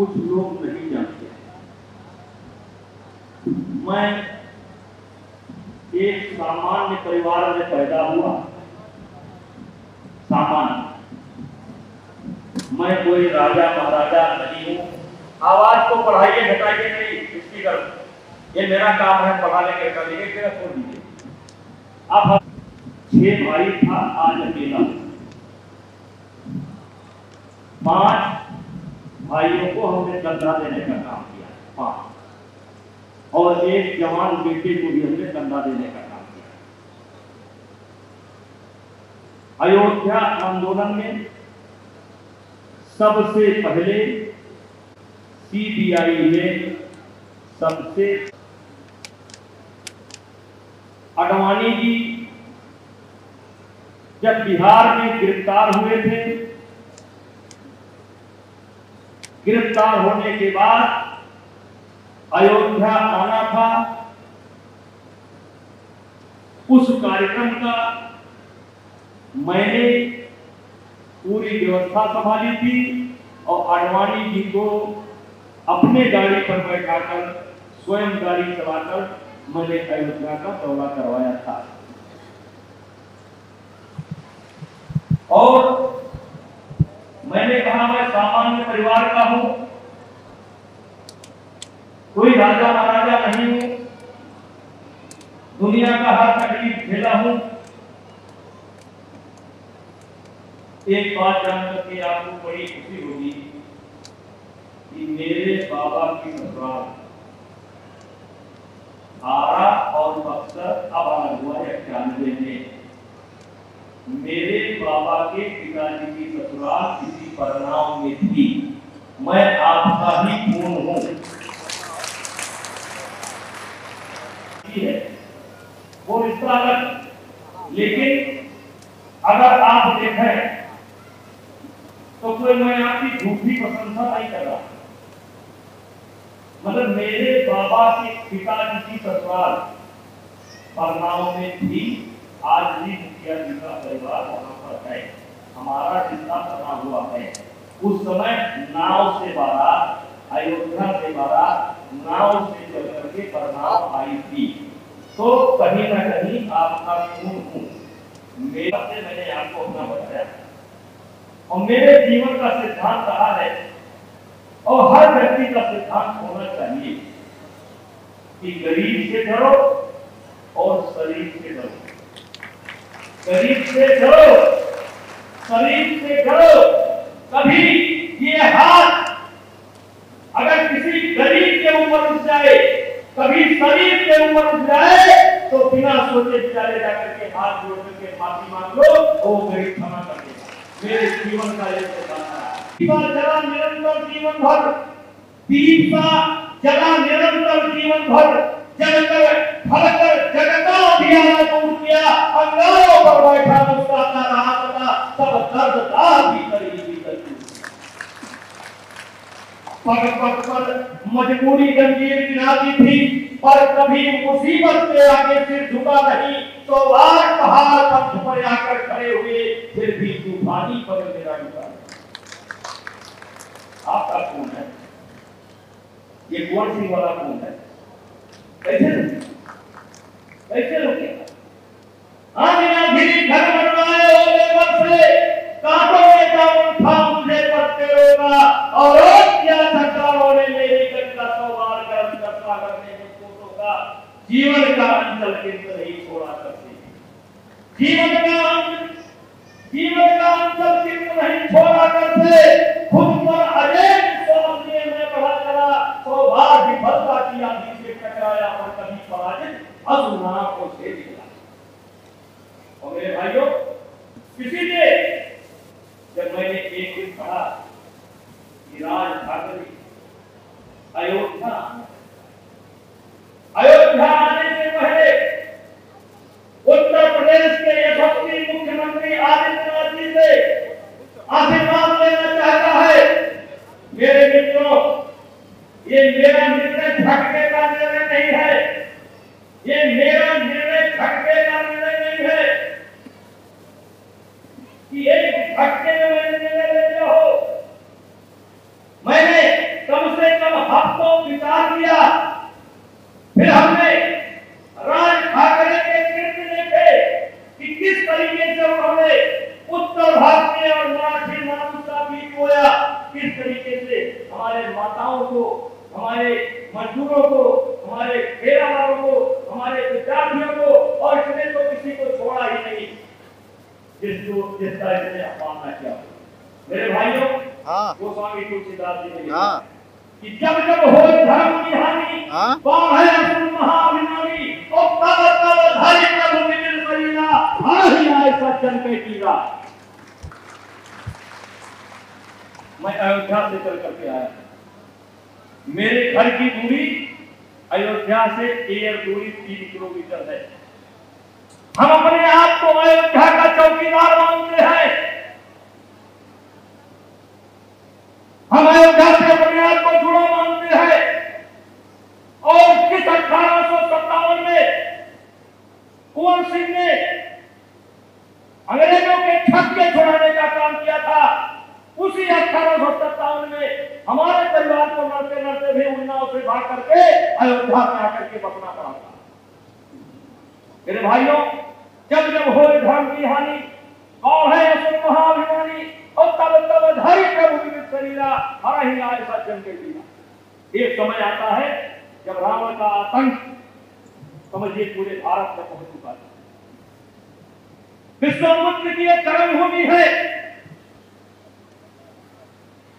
कुछ लोग नहीं जानते। मैं एक सामान्य परिवार में पैदा हुआ। सामान्य, मैं कोई राजा महाराजा नहीं हूं। आवाज को पढ़ाइए, घटाइए नहीं, स्पीकर ये मेरा काम है पढ़ाने के कर लीजिए, फिर छोड़ दीजिए। अब 6 भाई था, आज अकेला। 5 भाइयों को हमने कंधा देने का काम किया, 5, और एक जवान बेटे को भी हमने कंधा देने का काम किया। अयोध्या आंदोलन में सबसे पहले सीबीआई ने सबसे आडवाणी जी जब बिहार में गिरफ्तार हुए थे, गिरफ्तार होने के बाद अयोध्या आना था, उस कार्यक्रम का मैंने पूरी व्यवस्था संभाली थी और आडवाणी जी को अपने गाड़ी पर बैठाकर स्वयं गाड़ी चलाकर मैंने अयोध्या का दौरा करवाया था। और मैंने कहा मैं सामान्य परिवार का हूं, कोई राजा महाराजा नहीं हूं, दुनिया का हर तकलीफ झेला हूं। एक बात जानकर के आपको बड़ी खुशी होगी कि मेरे बाबा की ससुराल आरा और बक्सर अब अलग हुआ 91 में। मेरे बाबा के पिताजी की ससुराल इसी परिणाम में थी। मैं आपका ही खून हूं। वो रिश्ता अलग, लेकिन अगर आप देखें तो कोई मैं आपकी झूठी प्रशंसा नहीं कर रहा। मतलब मेरे बाबा के पिताजी की ससुराल परनाव में थी, आज भी मुखिया जी का परिवार वहां पर है, हमारा रिश्ता बना हुआ है। उस समय नाव से बारात, अयोध्या से बारात नाव से चल करके परनाव आई थी। तो कहीं ना कहीं आपका खून हूं। मेरा से मैंने आपको अपना बताया और मेरे जीवन का सिद्धांत रहा है और हर व्यक्ति का सिद्धांत होना चाहिए कि गरीब से डरो और शरीफ से डरो। गरीब से डरो, शरीफ से डरो। कभी ये हाथ अगर किसी गरीब के ऊपर उठ जाए, कभी शरीफ के ऊपर उठ जाए, तो बिना सोचे विचारे जाकर के हाथ जोड़ करके माफी मांग लो, वो गरीब क्षमा कर देगा। मेरे जीवन का ये जला निरंतर जीवन भर, दीपा जला निरंतर जीवन भर, जलकर भरकर जगता अभियान दूर किया, अंगारों पर बैठा मुस्कुराता रहा सदा, सब दर्द दाग भी करी पग पग पर मजबूरी जंजीर गिराती थी, पर कभी मुसीबत के आगे सिर झुका नहीं। तो बार पहाड़ पंथ पर आकर खड़े हुए, फिर भी तूफानी पर मेरा झुका। आपका कौन है? ये कौन सी वाला कौन है? कैसे रुकेगा? आमिना भी घर बनवाए हो लेबर से, कांटों में जामुन था मुझे पत्ते होगा, और क्या सरकारों ने मेरी गंगा सवार कर करता करने में कोटों का जीवन का अंचल केंद्र नहीं छोड़ा करते। जीवन का अंचल केंद्र नहीं छोड़ा करते। खुद पर अजय विश्वास लिए मैं बढ़ा चला, सौभाग्य विफलता की आंधी से टकराया और कभी पराजित असुना को से निकला। और मेरे भाइयों, किसी ने जब मैंने एक दिन कहा कि राज ठाकरे अयोध्या आने से पहले उत्तर प्रदेश के यशस्वी मुख्यमंत्री आदित्यनाथ जी से आशीर्वाद लेना चाहता है। मेरे मित्रों, ये मेरा निर्णय झटके का निर्णय नहीं है। ये मेरा निर्णय झटके का निर्णय नहीं है कि एक झटके में मैंने निर्णय ले लिया हो। मैंने स्वीकार किया। फिर हमने राज ठाकरे के कृत्य देखे कि किस तरीके से उन्होंने उत्तर भारतीय और मराठी मानव का बीज बोया, किस तरीके से हमारे माताओं को, हमारे मजदूरों को, हमारे खेरा वालों को, हमारे विद्यार्थियों को, और इसने तो किसी को छोड़ा ही नहीं जिसका इसने अपमानना किया। मेरे भाइयों, गोस्वामी तुलसीदास जी ने कि जब जब हो धर्म की हानि, कौन है असुर महाअभिमानी, और तब तब धरि प्रभु मिलिन शरीरा, हाहि आए सज्जन के कीरा। मैं अयोध्या से चल करके आया, मेरे घर की दूरी अयोध्या से एयर दूरी 3 किलोमीटर है। हम अपने आप को अयोध्या का चौकीदार मानते हैं। हम अयोध्या से अपने आप को जुड़ा मानते हैं। और किस 1857 में कुंवर सिंह ने अंग्रेजों के छक्के छुड़ाने का काम किया था, उसी 1857 में हमारे परिवार को लड़ते लड़ते भी उन्नाव से भाग करके अयोध्या में आकर के बसना पड़ा था। मेरे भाइयों, जब जब हो धर्म की हानि, कौन है असुर महाअभिमानी, और तब तब धरि प्रभु मिलिन शरीरा, हाहि आए सज्जन के कीरा। एक समय आता है जब रावण का आतंक समझिए पूरे भारत में पहुंच चुका था। विश्वामित्र की एक कर्म भूमि है।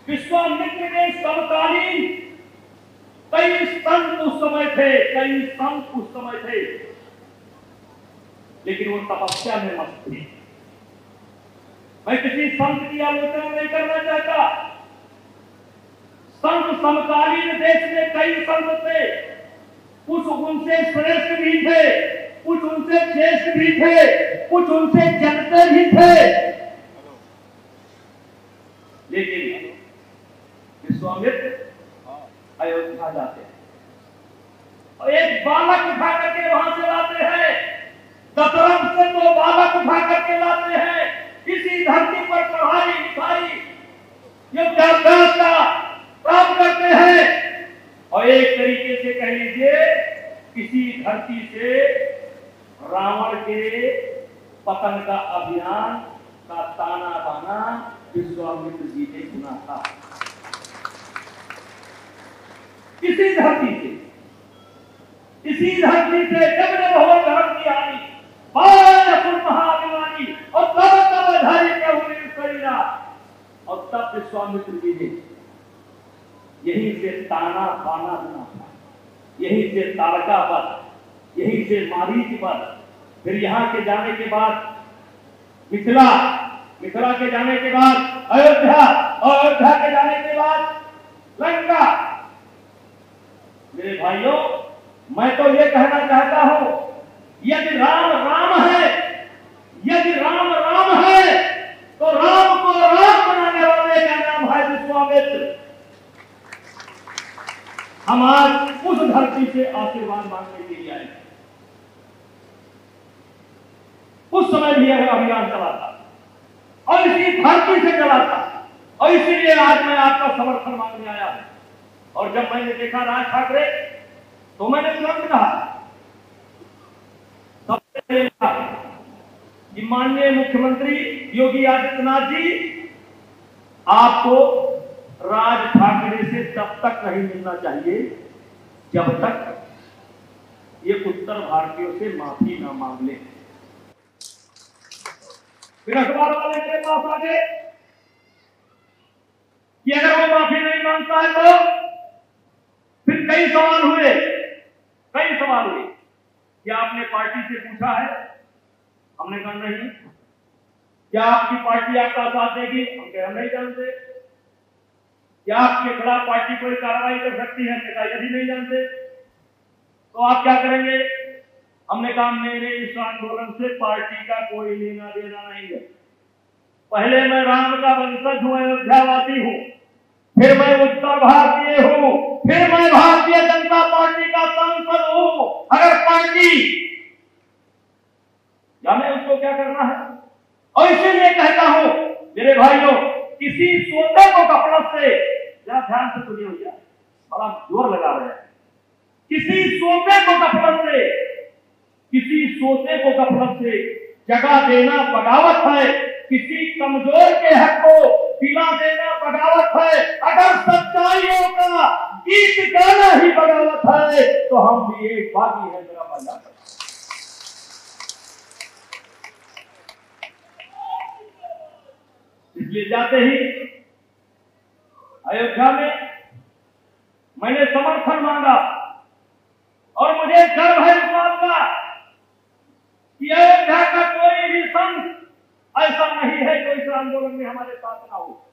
विश्वामित्र के समकालीन कई संत उस समय थे, लेकिन वो तपस्या में मस्त थे। मैं किसी संत की आलोचना नहीं करना चाहता। संत समकालीन देश में कई संत थे, कुछ उनसे श्रेष्ठ भी थे, कुछ उनसे ज्येष्ठ भी थे, कुछ उनसे जनते भी थे, लेकिन विश्वामित्र अयोध्या जाते हैं और एक बालक उठा करके वहां से लाते हैं। दशरथ से तो बालक उठा करके लाते हैं। इसी धरती पर पढ़ाई लिखाई युद्धाभ्यास का प्राप्त करते हैं, और एक तरीके से कह लीजिए इसी धरती से रावण के पतन का अभियान का ताना बाना विश्वामित्र जी ने सुना था। इसी धरती से जब जब हो धर्म की हानि, असुर महाअभिमानी, और तब तब धरि प्रभु मिलिन शरीरा। और तब विश्वामित्र जी ने यहीं से ताना बाना सुना था, यहीं से तारका वध, यहीं से मारीच वध, फिर यहाँ के जाने के बाद मिथिला के जाने के बाद अयोध्या, और अयोध्या के जाने के बाद लंका। मेरे भाइयों, मैं तो ये कहना चाहता हूं, यदि राम राम है, तो राम को राम बनाने वाले का नाम है विश्वामित्र। हम आज उस धरती से आशीर्वाद मांगने के लिए आए। उस समय भी यह अभियान चला था और इसी धरती से चला था, और इसीलिए आज मैं आपका समर्थन मांगने आया हूं। और जब मैंने देखा राज ठाकरे, तो मैंने तुरंत कहा कि माननीय मुख्यमंत्री योगी आदित्यनाथ जी, आपको राज ठाकरे से तब तक नहीं मिलना चाहिए जब तक ये उत्तर भारतीयों से माफी ना मांग ले। फिर अखबार वाले के पास आ गए कि अगर वो माफी नहीं मांगता है तो फिर कई सवाल हुए क्या आपने पार्टी से पूछा है? हमने कहा नहीं। क्या आपकी पार्टी आपका साथ देगी? हम नहीं जानते। क्या आपके खिलाफ पार्टी कोई कार्रवाई कर सकती है? हमने कहा यदि नहीं जानते। तो आप क्या करेंगे? हमने कहा मेरे इस आंदोलन से पार्टी का कोई लेना देना नहीं है। पहले मैं राम का वंशज हूं, अयोध्यावासी हूं, फिर मैं उत्तर भारतीय हूं, फिर मैं भारतीय जनता पार्टी का सांसद हूं। अगर पार्टी जाने उसको क्या करना है। और इसीलिए कहता हूं मेरे भाइयों, किसी सोते को कपड़ा से जरा ध्यान से सुनिए भैया, बड़ा जोर लगा रहे हैं। किसी सोते को गफलत से जगह देना बगावत है, किसी कमजोर के हक को दिला देना बगावत है। अगर सच्चाइयों का गीत गाना ही बगावत है तो हम भी एक बागी है मेरा बजा। इसलिए जाते ही अयोध्या में मैंने समर्थन मांगा और मुझे गर्व है इस बात का कि अयोध्या का कोई भी संघ ऐसा नहीं है जो इस आंदोलन में हमारे साथ ना हो।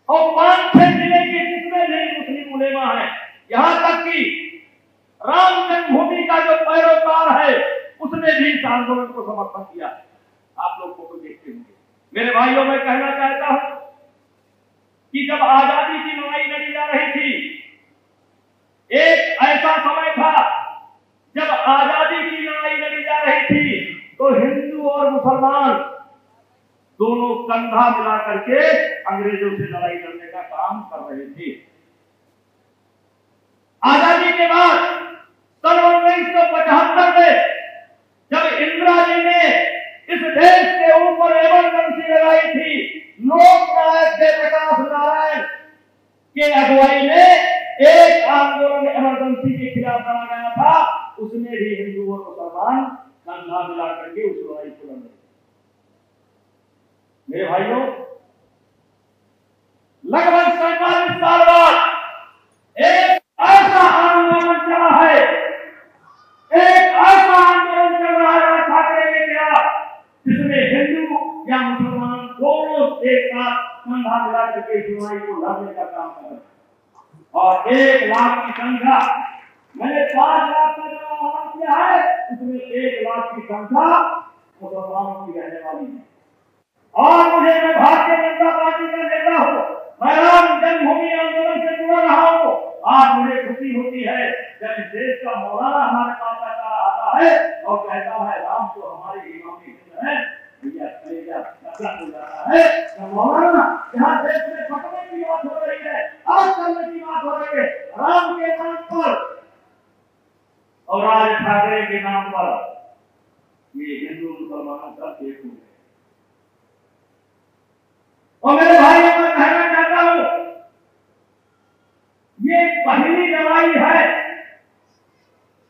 और 5-6 जिले के जितने भी मुस्लिम उलेमा हैं, यहां तक कि राम जन्मभूमि का जो पैरोकार है उसने भी इस आंदोलन को समर्थन किया। आप लोग फोटो देखते होंगे। मेरे भाइयों, मैं कहना चाहता हूं कि जब आजादी की लड़ाई लड़ी जा रही थी, एक ऐसा समय था जब आजादी की लड़ाई लड़ी जा रही थी तो हिंदू और मुसलमान दोनों कंधा मिला करके अंग्रेजों से लड़ाई लड़ने का काम कर रहे थे। आजादी के बाद सन 1975 में जब इंदिरा जी ने इस देश के ऊपर इमरजेंसी लगाई थी, लोकनायक जयप्रकाश नारायण के अगुवाई में एक आंदोलन इमरजेंसी के खिलाफ लड़ा गया था। उसमें भी हिंदू और मुसलमान कंधा मिला करके उस लड़ाई को लड़े। मेरे भाइयों, लगभग 47 साल बाद एक ऐसा आंदोलन चला है, एक ऐसा आंदोलन चल रहा है ठाकरे के खिलाफ जिसमें हिंदू या मुसलमान दोनों एक साथ कंधा मिला करके इस लड़ाई को लड़ने का काम कर रहे हैं। और 1 लाख की संख्या, मैंने 5 लाख का जो आह्वान किया है उसमें 1 लाख की संख्या मुसलमानों की रहने वाली है। और मुझे, मैं भारतीय जनता पार्टी का नेता हूं, मैं राम जन्मभूमि आंदोलन से जुड़ा रहा हूं। आज मुझे खुशी होती है जब इस देश का मौलाना हमारे पास आता है और कहता है राम तो हमारे इमामी हिंद है, भैया कलेजा कब्जा हो जाता है। तो मौलाना, यहाँ देश में पकड़ने की बात हो रही है, आज करने की बात हो रही है राम के नाम पर और राज ठाकरे के नाम पर, ये हिंदू मुसलमानों का एक हो गया। और मेरे भाई, मैं कहना चाहता हूं, ये पहली लड़ाई है,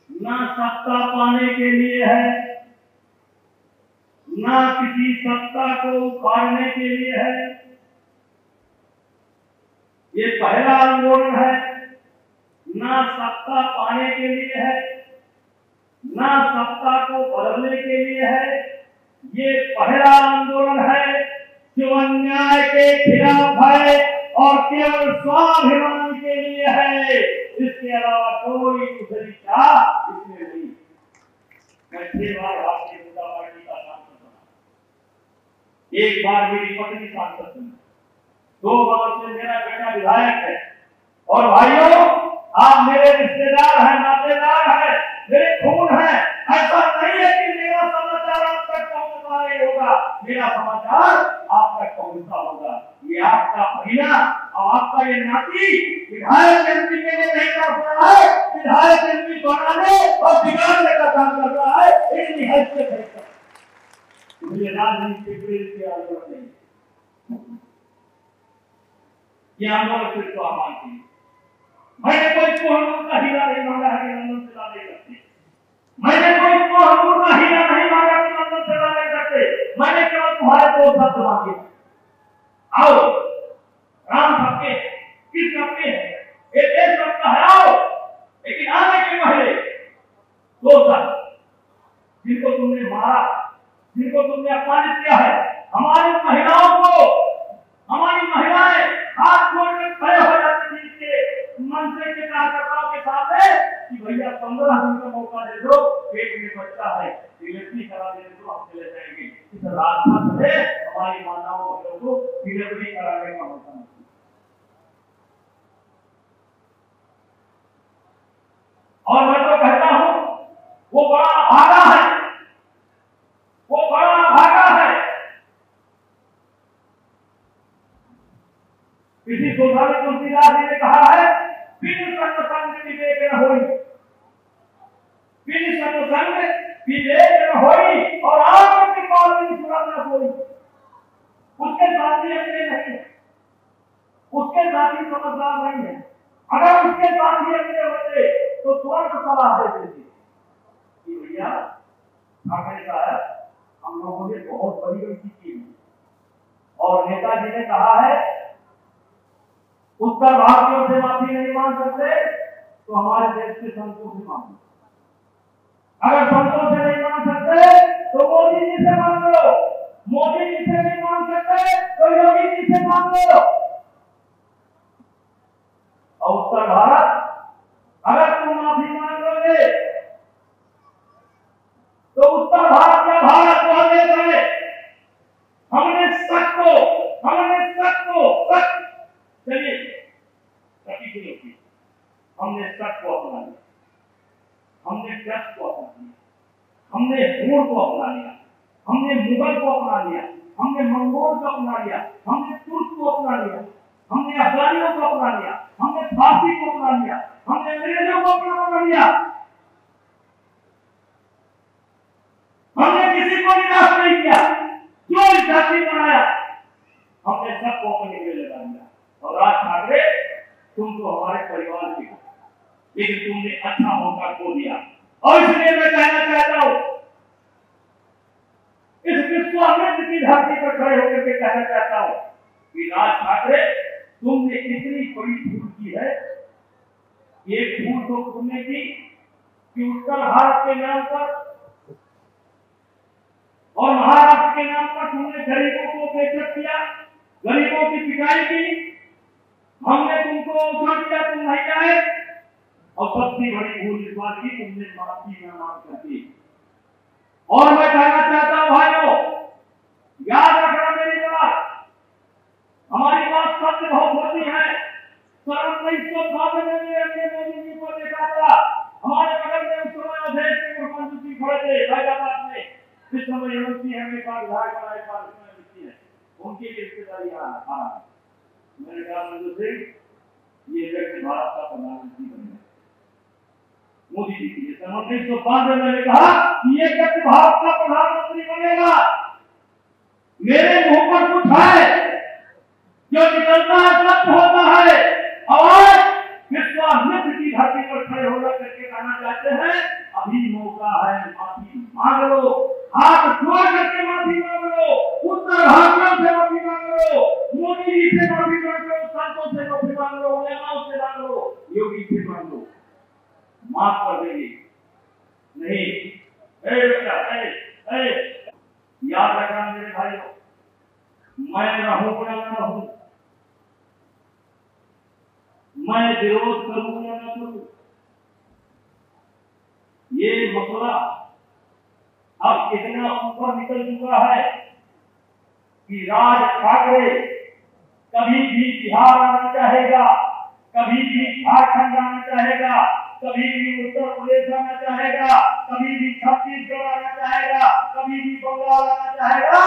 ना सत्ता पाने के लिए है, ना किसी सत्ता को उखाड़ने के लिए है। ये पहला आंदोलन है, ना सत्ता पाने के लिए है, ना सत्ता को बदलने के लिए है। ये पहला आंदोलन है जो अन्याय के खिलाफ है और केवल स्वाभिमान के लिए है। इसके अलावा कोई दूसरी चाह इसमें नहीं। मैं 6 बार भारतीय जनता पार्टी का सांसद बना, 1 बार मेरी पत्नी सांसद बनी, 2 बार से मेरा बेटा विधायक है। और भाइयों, आप मेरे रिश्तेदार हैं, नातेदार हैं, मेरे खून हैं। ऐसा नहीं है कि मेरा समाचार आप तक पहुंचता नहीं होगा, मेरा समाचार आप तक पहुंचता होगा। ये आपका भैया और आपका ये नाती विधायक एमपी के लिए नहीं कर रहा है, विधायक एमपी बनाने और बिगाड़ने का काम कर रहा है। इतनी हैसियत है, मुझे राजनीति के आंदोलन नहीं, ये आंदोलन सिर्फ आह्वान की। मैंने कोई कोहनूर का हीरा नहीं मांगा है कि लंदन से ला दे सकते। मैंने कोई कोहनूर का हीरा नहीं मांगा कि लंदन से ला दे सकते। मैंने केवल तुम्हारे 2 शब्द मांगे, आओ राम सबके, किस सबके है, ये देश सबका है, आओ। लेकिन आने के पहले 2 शब्द, जिनको तुमने मारा, जिनको तुमने अपमानित किया है, हमारी महिलाओं को, हमारी महिलाएं हाथ जोड़कर खड़े हो जाती थी इसके मंत्री के कार्यकर्ताओं के साथ कि भैया 15 दिन का मौका दे दो, पेट में बच्चा है, डिलीवरी करा दे दो, हम चले जाएंगे। इस राजपथ से हमारी माताओं को डिलीवरी कराने का मौका नहीं। और मैं तो कहता हूं वो बड़ा भागा है, वो बड़ा भागा है। किसी गोधावी तुलसीदास जी ने कहा है, बिन न होई, बिन सत्संग विवेक न होई, और आप के पास में सुना न होई। उसके साथी अपने नहीं है, उसके साथी समझदार नहीं है। अगर उसके साथी अपने होते तो तुरंत सलाह देते थे कि भैया ठाकरे साहब, हम लोगों ने बहुत बड़ी गलती की और नेताजी ने कहा है उत्तर भारतीयों से माफी नहीं मांग सकते तो हमारे देश के संतों से मांगो। अगर संतों से नहीं मांग सकते तो मोदी जी से मांग लो, मोदी जी से नहीं मांग सकते तो योगी जी से मांग लो। और उत्तर भारत, अगर तुम माफी मांग लोगे तो उत्तर भारत या भारत को हमें हमने सच चलिए हमने सच को अपना लिया, हमने सच को अपना लिया, हमने हूर को अपना लिया, हमने मुगल को अपना लिया, हमने मंगोल को अपना लिया, हमने तुर्क को अपना लिया, हमने अफगानियों को अपना लिया, हमने फारसी को अपना लिया, हमने अंग्रेजों को अपना लिया। हमने किसी को निराश नहीं किया, जो जाति बनाया हमने सबको अपने लिए लगा दिया। और राज ठाकरे, तुम तो हमारे परिवार के हो, लेकिन तुमने अच्छा मौका खो दिया। और इसलिए मैं कहना चाहता हूं, इस विश्वामित्र की धरती पर खड़े होकर के कहना चाहता हूं कि राज ठाकरे, तुमने इतनी बड़ी भूल की है। एक भूल तो तुमने की कि उत्तर भारत के नाम पर और महाराष्ट्र के नाम पर तुमने गरीबों को बेइज्जत किया, गरीबों की पिटाई की, हमने तुमको अवसर दिया, तुम नहीं आए। और सबसे बड़ी भूल इस बात की, तुमने माफी न मांग सकी। और मैं कहना चाहता हूं भाइयों, याद रखना मेरी बात, हमारी बात सत्य बहुत होती है। सन 1992 में हमने मोदी जी को देखा था, हमारे बगल में उस समय अवधेश के मुख्यमंत्री जी खड़े थे हैदराबाद में, इस समय यूनिवर्सिटी हमें का विधायक बनाए पार्टी है, उनकी रिश्तेदारी आ मैंने कहा मंजूर सिंह, ये व्यक्ति भारत का प्रधानमंत्री बनेगा। मोदी जी की सन 1992 में मैंने कहा कि ये व्यक्ति भारत का प्रधानमंत्री बनेगा। मेरे मुंह पर कुछ है, जो निकलता है सत्य होता है। और विश्वामित्र की धरती पर खड़े होकर करके कहना चाहते हैं, अभी मौका है, माफी मांग लो, हाथ जोड़ करके माफी मांग लो, उत्तर भारतीयों से माफी मांग लो, मोदी जी से माफी मांग लो, संतों से माफी मांग लो, उलेमाओं से मांग लो, योगी से मांग लो, माफ कर देंगे। नहीं, याद रखना मेरे भाइयों, मैं रहूं या न रहूं, मैं विरोध करूं या न करूं, ये मसला अब इतना ऊपर निकल चुका है कि राज ठाकरे कभी भी बिहार आना चाहेगा, कभी भी झारखंड आना चाहेगा, कभी भी उत्तर प्रदेश आना चाहेगा, कभी भी छत्तीसगढ़ आना चाहेगा, कभी भी बंगाल आना चाहेगा,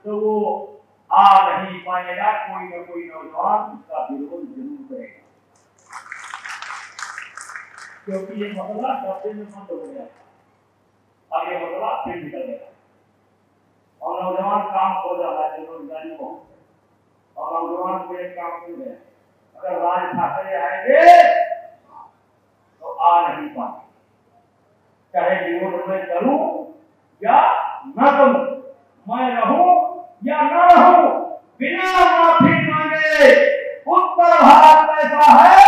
तो वो आ नहीं पाएगा। कोई न कोई नौजवान उसका विरोध जरूर करेगा, क्योंकि ये मसला डब्बे में बंद हो गया, अब ये मसला फिर निकल गया और नौजवान काम हो रहा है, बेरोजगारी बहुत, और नौजवान को एक काम मिल गया, अगर राज ठाकरे आएंगे तो आ नहीं पाएंगे, चाहे विरोध में करूं या न करूं, मैं रहूं या न रहूं, बिना माफी मांगे उत्तर भारत ऐसा है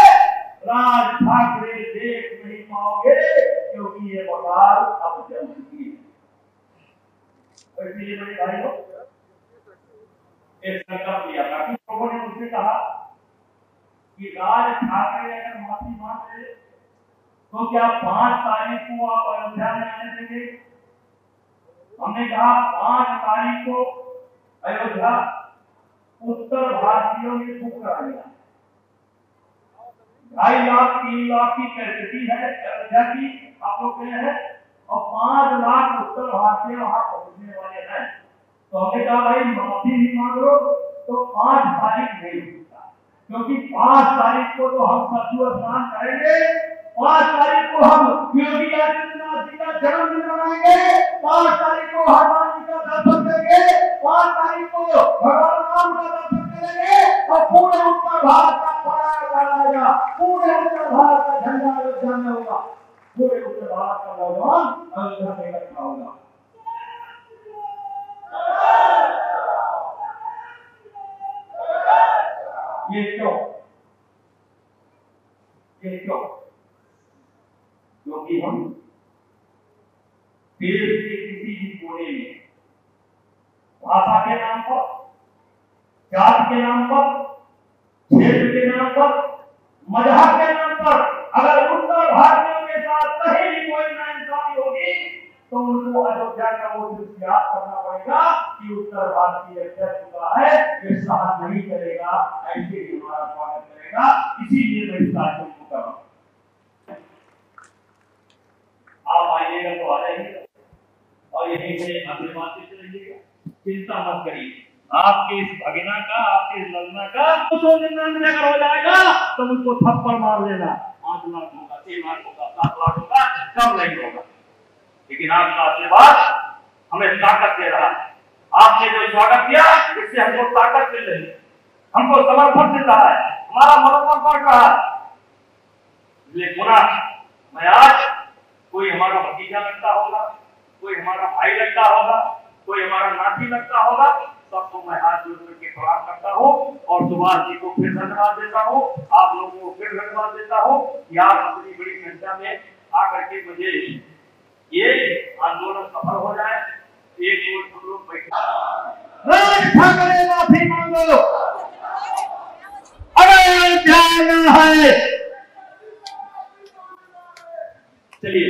राज ठाकरे देख नहीं पाओगे, क्योंकि ये बवाल अब चल चुकी है। इसलिए मेरे भाइयों, एक संकल्प लिया था, कुछ लोगों ने मुझसे कहा कि राज ठाकरे अगर माफी मांग ले तो क्या 5 तारीख को आप अयोध्या में आने देंगे? हमने कहा 5 तारीख को अयोध्या उत्तर भारतीयों ने बुक करा लिया, 2.5 लाख 3 लाख की कैपेसिटी है अयोध्या की, आप लोग कहे हैं, और 5 लाख उत्तर भारतीय वहां पहुंचने वाले हैं। तो हमने कहा भाई माफी ही मांग लो तो 5 तारीख नहीं होता, क्योंकि 5 तारीख को तो हम सत्सु स्नान करेंगे 5 तारीख को हम योगी आदित्यनाथ जी का जन्मदिन मनाएंगे, 5 तारीख को हनुमान जी का दर्शन करेंगे, 5 तारीख को भगवान राम का दर्शन करेंगे और पूरे उत्तर भारत का पताका लहराएगा, पूरे उत्तर भारत का झंडा अयोध्या में होगा, पूरे उत्तर भारत का नौजवान अयोध्या में इकट्ठा होगा। ये क्यों? क्योंकि हम देश के किसी भी कोने में भाषा के नाम पर, जाति के नाम पर, क्षेत्र के नाम पर, मजहब के नाम पर अगर उत्तर भारतीयों के साथ कहीं भी कोई नाइंसाफी होगी तो उनको अयोध्या का वो दृश्य याद करना पड़ेगा कि उत्तर भारतीय कह चुका है, ये सहन नहीं करेगा, ऐसे ही हमारा स्वागत करेगा। इसीलिए मैं इस कार्यक्रम को कर रहा हूं। आप आइएगा तो आ जाइएगा और यहीं से अपनी बातें चलेंगे, चिंता मत करिए। आपके इस भगिना का, आपके इस ललना का 299 अगर हो जाएगा तो मुझको थप्पड़ मार लेना। 5 लाख होगा, 6 लाख होगा, 7 लाख होगा, कम नहीं होगा, लेकिन आपका आशीर्वाद हमें ताकत दे रहा है। आपने जो स्वागत किया इससे हमको ताकत मिल रही है, हमको समर्थन मिल रहा है, हमारा मनोबल बढ़ रहा है। इसलिए पुनः मैं आज, कोई हमारा भतीजा लगता होगा, कोई हमारा भाई लगता होगा, कोई हमारा नाती लगता होगा, सबको मैं हाथ जोड़ करके प्रणाम करता हूँ और सुभाष जी को फिर धन्यवाद देता हूँ, आप लोगों को फिर धन्यवाद देता हूँ कि आप अपनी बड़ी संख्या में आकर के मुझे ये आंदोलन सफल हो जाए। एक ओर हम लोग बैठे माफी मांगो, अगर ध्यान है चलिए।